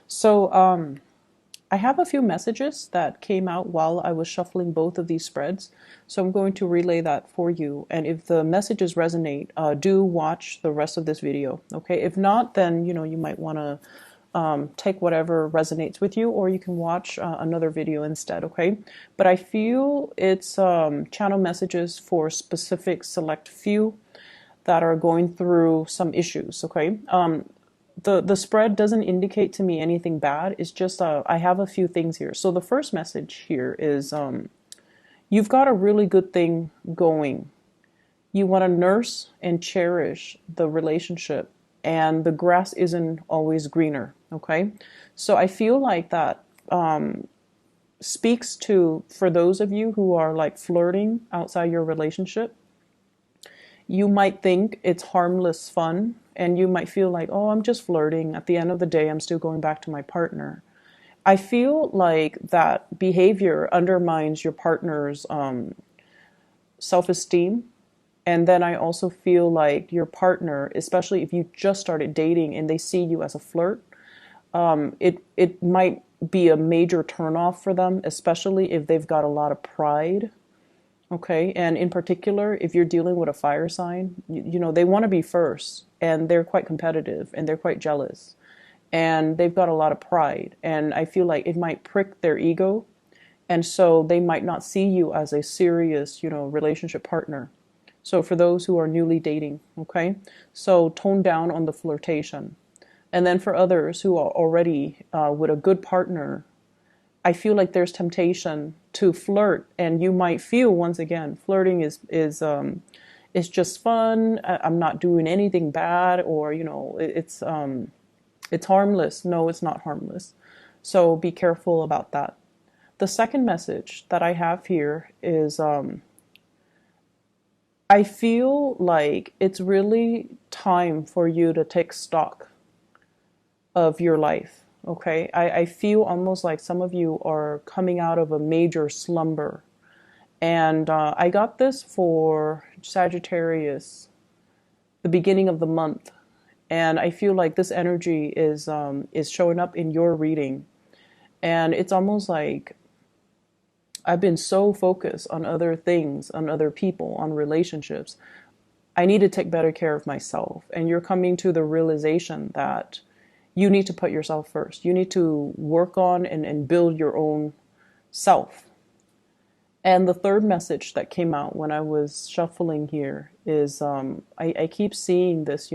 So, I have a few messages that came out while I was shuffling both of these spreads. So I'm going to relay that for you. And if the messages resonate, do watch the rest of this video. Okay. If not, then, you might want to take whatever resonates with you, or you can watch another video instead. Okay. But I feel it's channel messages for specific select few that are going through some issues. Okay. The spread doesn't indicate to me anything bad. It's just I have a few things here. So the first message here is you've got a really good thing going. You want to nurse and cherish the relationship, and the grass isn't always greener. Okay, so I feel like that speaks to, for those of you who are like flirting outside your relationship. You might think it's harmless fun, and you might feel like, oh, I'm just flirting. At the end of the day, I'm still going back to my partner. I feel like that behavior undermines your partner's self-esteem. And then I also feel like your partner, especially if you just started dating and they see you as a flirt, it might be a major turnoff for them, especially if they've got a lot of pride. Okay, and in particular, if you're dealing with a fire sign, they want to be first, and they're quite competitive, and they're quite jealous, and they've got a lot of pride, and I feel like it might prick their ego, and so they might not see you as a serious, relationship partner. So for those who are newly dating, okay, so tone down on the flirtation. And then for others who are already with a good partner, I feel like there's temptation to flirt, and you might feel, once again, flirting is just fun. I'm not doing anything bad, or it's harmless. No, it's not harmless. So be careful about that. The second message that I have here is I feel like it's really time for you to take stock of your life. Okay, I feel almost like some of you are coming out of a major slumber. And I got this for Sagittarius, the beginning of the month. And I feel like this energy is showing up in your reading. And it's almost like I've been so focused on other things, on other people, on relationships. I need to take better care of myself. And you're coming to the realization that you need to put yourself first. You need to work on and build your own self. And the third message that came out when I was shuffling here is I keep seeing this,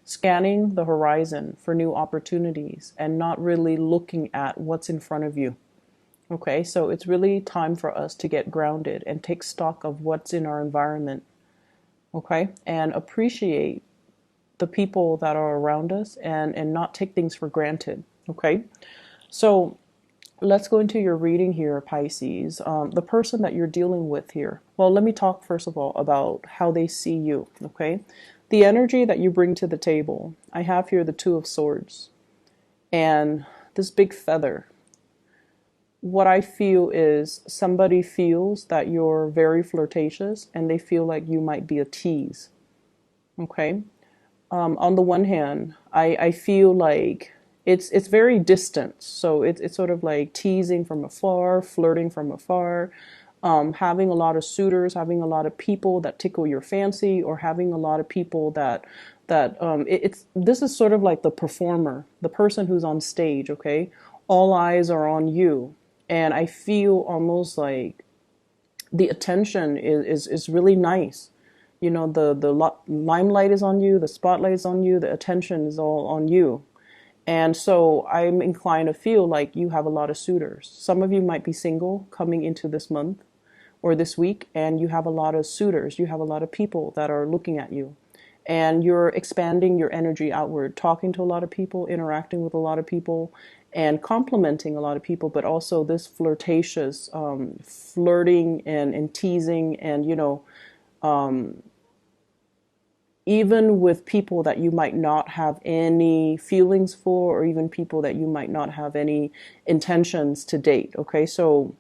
scanning the horizon for new opportunities and not really looking at what's in front of you. Okay, so it's really time for us to get grounded and take stock of what's in our environment. Okay, and appreciate the people that are around us, and not take things for granted. Okay, so let's go into your reading here, Pisces. The person that you're dealing with here. Well, let me talk first of all about how they see you. Okay, the energy that you bring to the table. I have here the Two of Swords and this big feather. What I feel is somebody feels that you're very flirtatious, and they feel like you might be a tease. Okay. On the one hand, I feel like it's very distant. So it's sort of like teasing from afar, flirting from afar, having a lot of suitors, having a lot of people that tickle your fancy, or having a lot of people it's this is sort of like the performer, the person who's on stage. Okay, all eyes are on you, and I feel almost like the attention is really nice. The limelight is on you, the spotlight is on you, the attention is all on you. And so I'm inclined to feel like you have a lot of suitors. Some of you might be single coming into this month or this week, and you have a lot of suitors. You have a lot of people that are looking at you. And you're expanding your energy outward, talking to a lot of people, interacting with a lot of people, and complimenting a lot of people, but also this flirtatious flirting and teasing, and even with people that you might not have any feelings for, or even people that you might not have any intentions to date. Okay, so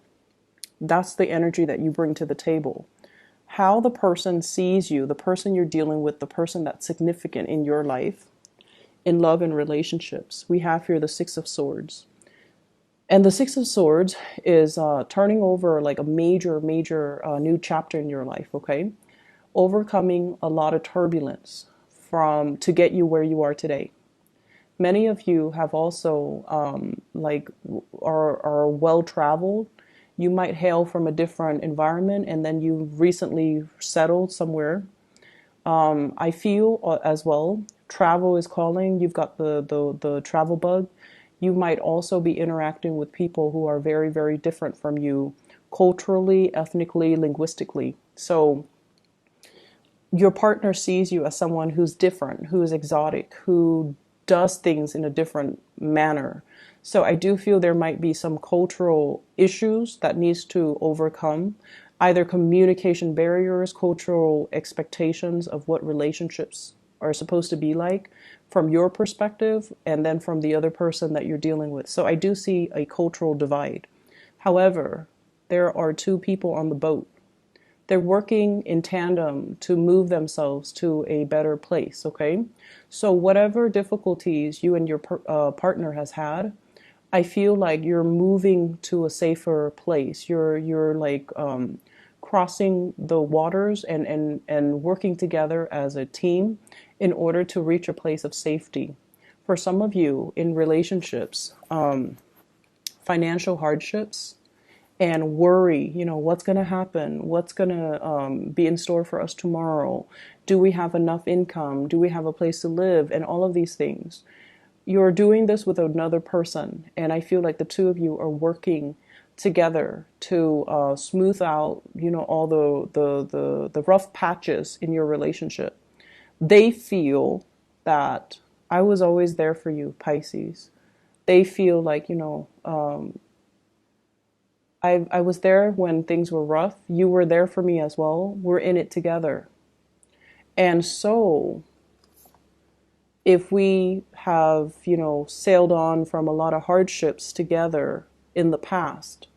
that's the energy that you bring to the table. How the person sees you, the person you're dealing with, the person that's significant in your life, in love and relationships, we have here the Six of Swords. And the Six of Swords is turning over like a major new chapter in your life, okay? Overcoming a lot of turbulence from to get you where you are today. Many of you have also are well traveled. You might hail from a different environment, and then you recently settled somewhere. I feel as well, travel is calling. You've got the travel bug. You might also be interacting with people who are very different from you culturally, ethnically, linguistically. So your partner sees you as someone who's different, who's exotic, who does things in a different manner. So I do feel there might be some cultural issues that needs to overcome, either communication barriers, cultural expectations of what relationships are supposed to be like from your perspective, and then from the other person that you're dealing with. So I do see a cultural divide. However, there are two people on the boat. They're working in tandem to move themselves to a better place, okay? So whatever difficulties you and your partner has had, I feel like you're moving to a safer place. You're like crossing the waters and working together as a team in order to reach a place of safety. For some of you in relationships, financial hardships and worry, what's going to happen? What's going to be in store for us tomorrow? Do we have enough income? Do we have a place to live? And all of these things. You're doing this with another person, and I feel like the two of you are working together to smooth out, all the rough patches in your relationship. They feel that I was always there for you, Pisces. They feel like, I was there when things were rough. You were there for me as well. We're in it together. And so if we have, sailed on from a lot of hardships together in the past,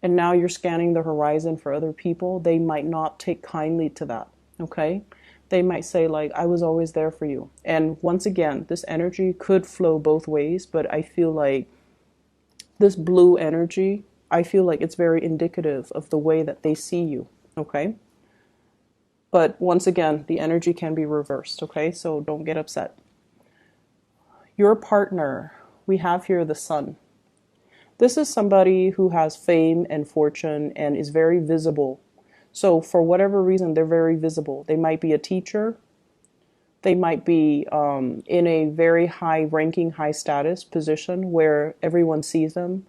and now you're scanning the horizon for other people, they might not take kindly to that, okay? They might say, like, I was always there for you. And once again, this energy could flow both ways, but I feel like this blue energy, I feel like it's very indicative of the way that they see you, okay? But once again, the energy can be reversed, okay? So don't get upset. Your partner, we have here the Sun. This is somebody who has fame and fortune and is very visible. So for whatever reason, they're very visible. They might be a teacher. They might be in a very high ranking, high status position where everyone sees them.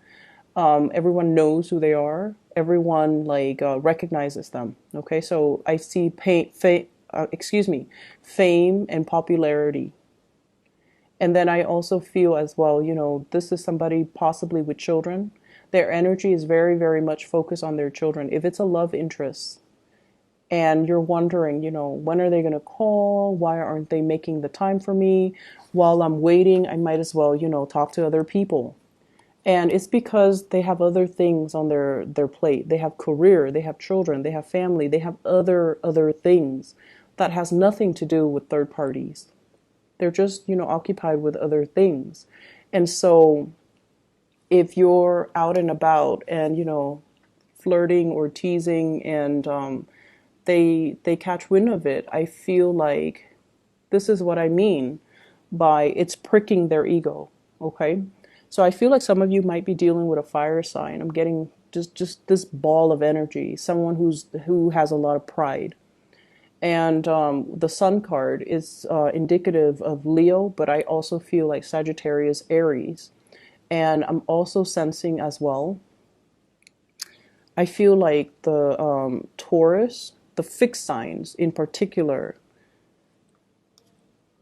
Everyone knows who they are. Everyone recognizes them. Okay, so I see fame and popularity. And then I also feel as well, this is somebody possibly with children. Their energy is very much focused on their children. If it's a love interest and you're wondering, when are they going to call? Why aren't they making the time for me? While I'm waiting, I might as well, talk to other people. And it's because they have other things on their plate. They have career, they have children, they have family, they have other things that has nothing to do with third parties. They're just, occupied with other things. And so if you're out and about and, flirting or teasing and they catch wind of it, I feel like this is what I mean by it's pricking their ego, okay? So I feel like some of you might be dealing with a fire sign. I'm getting just this ball of energy, someone who has a lot of pride. And the Sun card is indicative of Leo, but I also feel like Sagittarius, Aries. And I'm also sensing as well, I feel like the Taurus, the fixed signs in particular.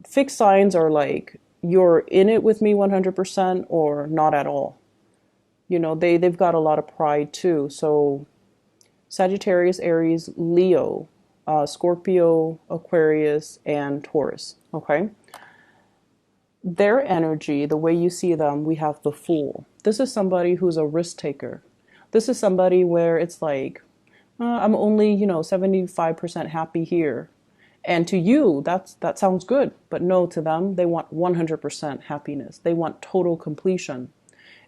Fixed signs are like, you're in it with me 100% or not at all. They've got a lot of pride too. So Sagittarius, Aries, Leo, Scorpio, Aquarius, and Taurus, okay? Their energy, the way you see them, we have the Fool. This is somebody who's a risk taker. This is somebody where it's like, I'm only, 75% happy here. And to you, that sounds good, but no, to them, they want 100% happiness. They want total completion.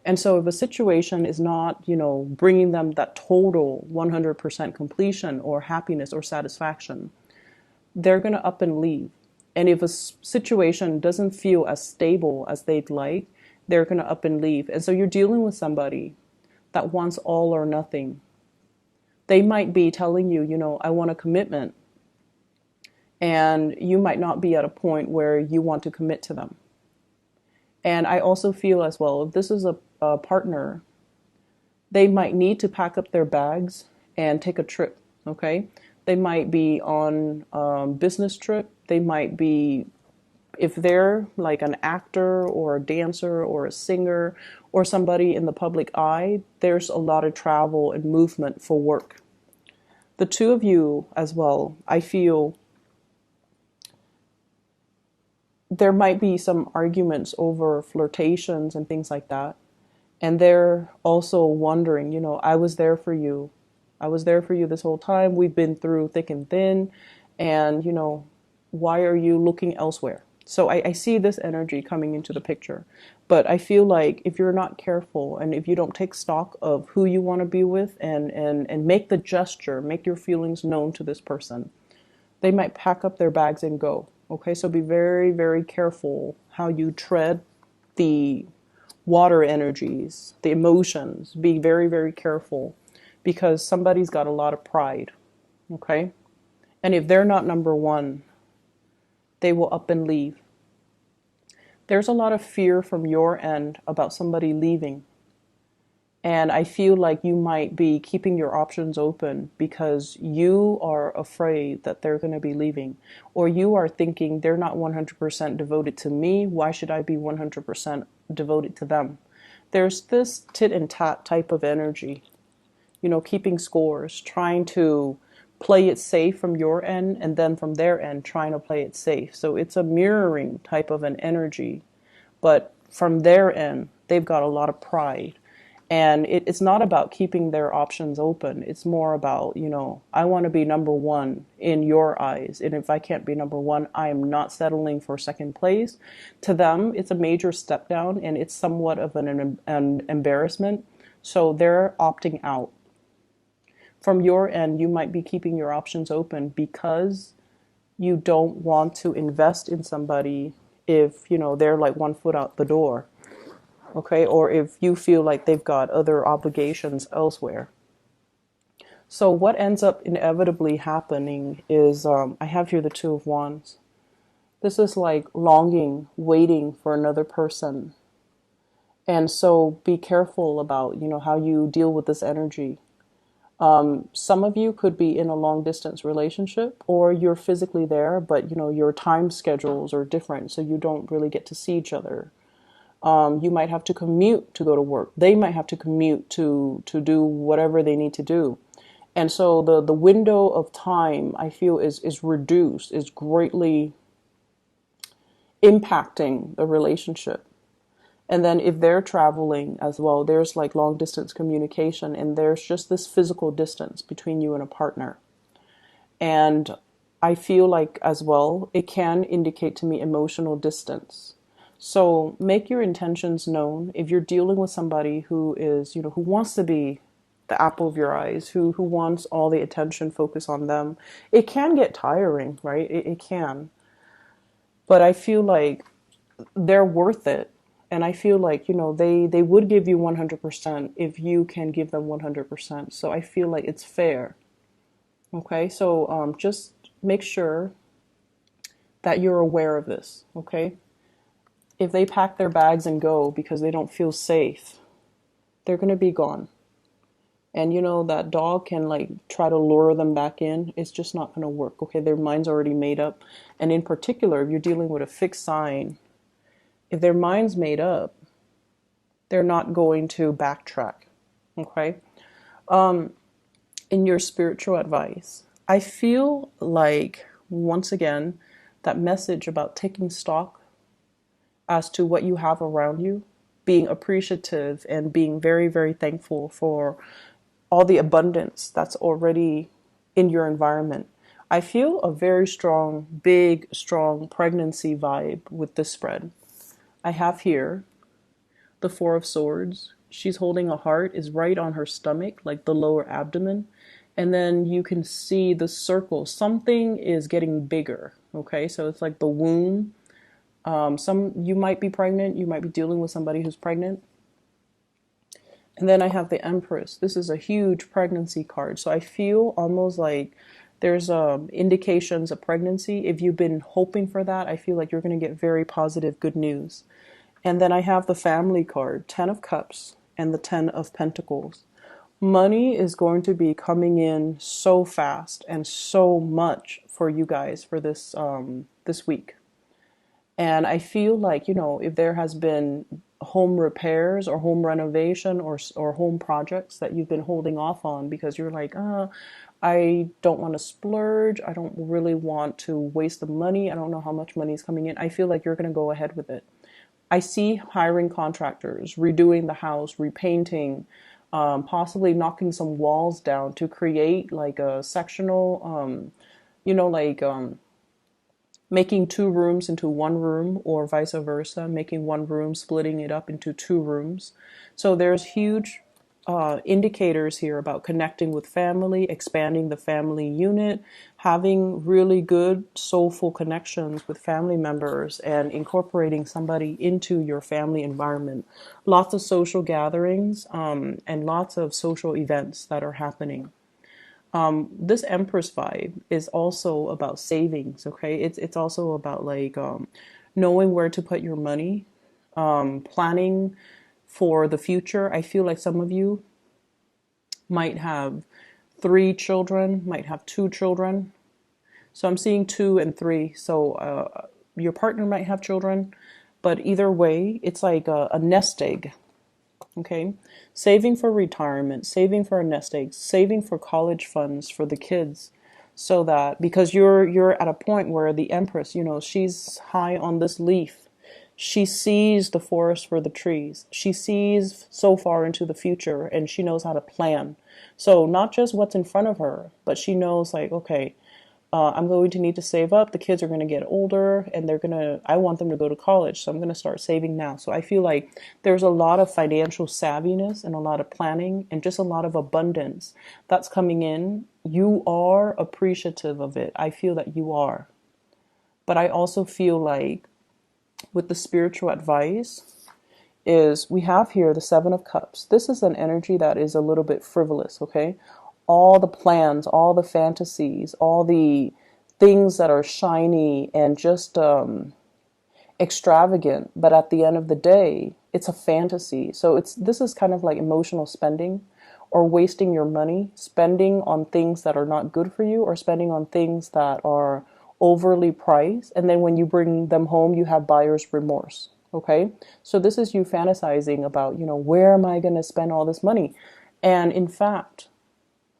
And so if a situation is not, bringing them that total 100% completion or happiness or satisfaction, they're going to up and leave. And if a situation doesn't feel as stable as they'd like, they're going to up and leave. And so you're dealing with somebody that wants all or nothing. They might be telling you, I want a commitment. And you might not be at a point where you want to commit to them. And I also feel as well, if this is a partner, they might need to pack up their bags and take a trip, okay? They might be on a business trip. They might be, if they're like an actor or a dancer or a singer or somebody in the public eye, there's a lot of travel and movement for work. The two of you as well, I feel there might be some arguments over flirtations and things like that. And they're also wondering, I was there for you. I was there for you this whole time. We've been through thick and thin. And, why are you looking elsewhere? So I see this energy coming into the picture. But I feel like if you're not careful and if you don't take stock of who you want to be with and make the gesture, make your feelings known to this person, they might pack up their bags and go. Okay, so be very, very careful how you tread the water energies, the emotions. Be very, very careful because somebody's got a lot of pride. Okay, and if they're not number one, they will up and leave. There's a lot of fear from your end about somebody leaving. And I feel like you might be keeping your options open because you are afraid that they're going to be leaving. Or you are thinking they're not 100% devoted to me. Why should I be 100% devoted to them? There's this tit and tat type of energy, keeping scores, trying to play it safe from your end and then from their end trying to play it safe. So it's a mirroring type of an energy. But from their end, they've got a lot of pride. And it's not about keeping their options open. It's more about, I want to be number one in your eyes. And if I can't be number one, I am not settling for second place. To them, it's a major step down and it's somewhat of an embarrassment. So they're opting out. From your end, you might be keeping your options open because you don't want to invest in somebody if, they're like 1 foot out the door. Okay, or if you feel like they've got other obligations elsewhere. So what ends up inevitably happening is, I have here the Two of Wands. This is like longing, waiting for another person. And so be careful about, how you deal with this energy. Some of you could be in a long distance relationship or you're physically there, but, your time schedules are different, so you don't really get to see each other. You might have to commute to go to work. They might have to commute to do whatever they need to do. And so the window of time, I feel, is reduced, is greatly impacting the relationship. And then if they're traveling as well, there's like long distance communication and there's just this physical distance between you and a partner. And I feel like as well, it can indicate to me emotional distance. So make your intentions known. If you're dealing with somebody who is, who wants to be the apple of your eyes, who wants all the attention focused on them, it can get tiring, right? It can. But I feel like they're worth it. And I feel like, they would give you 100% if you can give them 100%. So I feel like it's fair. Okay, so just make sure that you're aware of this, okay? If they pack their bags and go because they don't feel safe, they're going to be gone. And that dog can like try to lure them back in. It's just not going to work. Okay, their mind's already made up. And in particular, if you're dealing with a fixed sign, if their mind's made up, they're not going to backtrack. Okay. In your spiritual advice, I feel like, once again, that message about taking stock as to what you have around you, being appreciative and being very, very thankful for all the abundance that's already in your environment. I feel a very strong, big, strong pregnancy vibe with this spread. I have here the Four of Swords. She's holding a heart, is right on her stomach, like the lower abdomen. And then you can see the circle. Something is getting bigger. Okay, so it's like the womb. You might be pregnant. You might be dealing with somebody who's pregnant. And then I have the Empress. This is a huge pregnancy card. So I feel almost like there's indications of pregnancy. If you've been hoping for that, I feel like you're going to get very positive, good news. And then I have the Family card, Ten of Cups and the Ten of Pentacles. Money is going to be coming in so fast and so much for you guys for this week. And I feel like, if there has been home repairs or home renovation or home projects that you've been holding off on because you're like, I don't want to splurge. I don't really want to waste the money. I don't know how much money is coming in. I feel like you're going to go ahead with it. I see hiring contractors, redoing the house, repainting, possibly knocking some walls down to create like a sectional, making two rooms into one room or vice versa, making one room, splitting it up into two rooms. So there's huge indicators here about connecting with family, expanding the family unit, having really good soulful connections with family members and incorporating somebody into your family environment. Lots of social gatherings and lots of social events that are happening. This Empress vibe is also about savings. Okay, it's also about like knowing where to put your money, planning for the future. I feel like some of you might have 3 children, might have 2 children. So I'm seeing 2 and 3. So your partner might have children, but either way, it's like a nest egg. Okay, saving for retirement, saving for a nest egg, saving for college funds for the kids, so that because you're at a point where the Empress, she's high on this leaf. She sees the forest for the trees. She sees so far into the future and she knows how to plan. So not just what's in front of her, but she knows like, okay, I'm going to need to save up. The kids are going to get older and I want them to go to college. So I'm going to start saving now. So I feel like there's a lot of financial savviness and a lot of planning and just a lot of abundance that's coming in. You are appreciative of it. I feel that you are. But I also feel like with the spiritual advice is we have here the Seven of Cups. This is an energy that is a little bit frivolous, okay? All the plans, all the fantasies, all the things that are shiny and just extravagant, but at the end of the day, it's a fantasy. So this is kind of like emotional spending or wasting your money, spending on things that are not good for you or spending on things that are overly priced. And then when you bring them home, you have buyer's remorse. Okay. So this is you fantasizing about, where am I going to spend all this money? And in fact,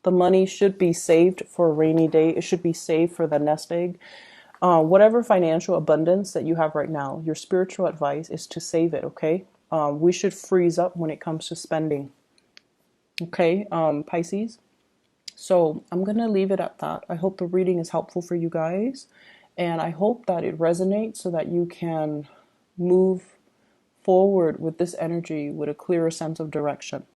the money should be saved for a rainy day. It should be saved for the nest egg. Whatever financial abundance that you have right now, your spiritual advice is to save it, okay? We should freeze up when it comes to spending. Okay, Pisces. So I'm going to leave it at that. I hope the reading is helpful for you guys. And I hope that it resonates so that you can move forward with this energy with a clearer sense of direction.